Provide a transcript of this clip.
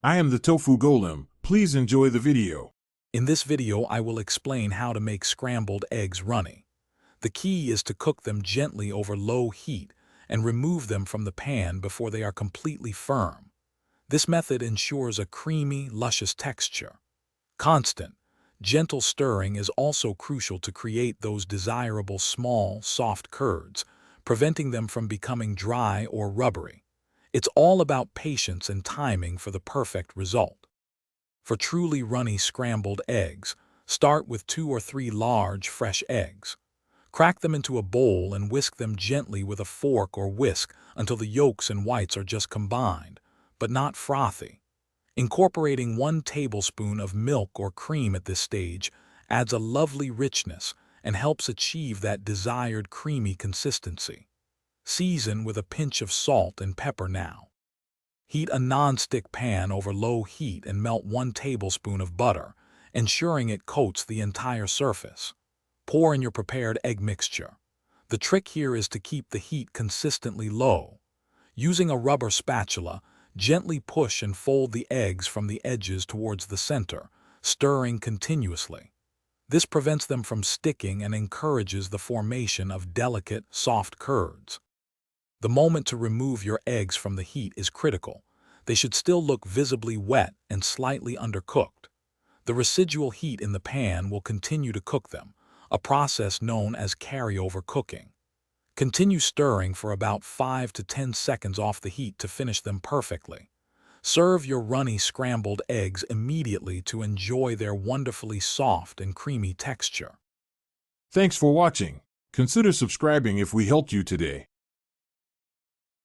I am the Tofu Golem. Please enjoy the video. In this video, I will explain how to make scrambled eggs runny. The key is to cook them gently over low heat and remove them from the pan before they are completely firm. This method ensures a creamy, luscious texture. Constant, gentle stirring is also crucial to create those desirable small, soft curds, preventing them from becoming dry or rubbery. It's all about patience and timing for the perfect result. For truly runny scrambled eggs, start with 2 or 3 large, fresh eggs. Crack them into a bowl and whisk them gently with a fork or whisk until the yolks and whites are just combined, but not frothy. Incorporating 1 tablespoon of milk or cream at this stage adds a lovely richness and helps achieve that desired creamy consistency. Season with a pinch of salt and pepper now. Heat a non-stick pan over low heat and melt 1 tablespoon of butter, ensuring it coats the entire surface. Pour in your prepared egg mixture. The trick here is to keep the heat consistently low. Using a rubber spatula, gently push and fold the eggs from the edges towards the center, stirring continuously. This prevents them from sticking and encourages the formation of delicate, soft curds. The moment to remove your eggs from the heat is critical. They should still look visibly wet and slightly undercooked. The residual heat in the pan will continue to cook them, a process known as carryover cooking. Continue stirring for about 5 to 10 seconds off the heat to finish them perfectly. Serve your runny scrambled eggs immediately to enjoy their wonderfully soft and creamy texture. Thanks for watching. Consider subscribing if we helped you today.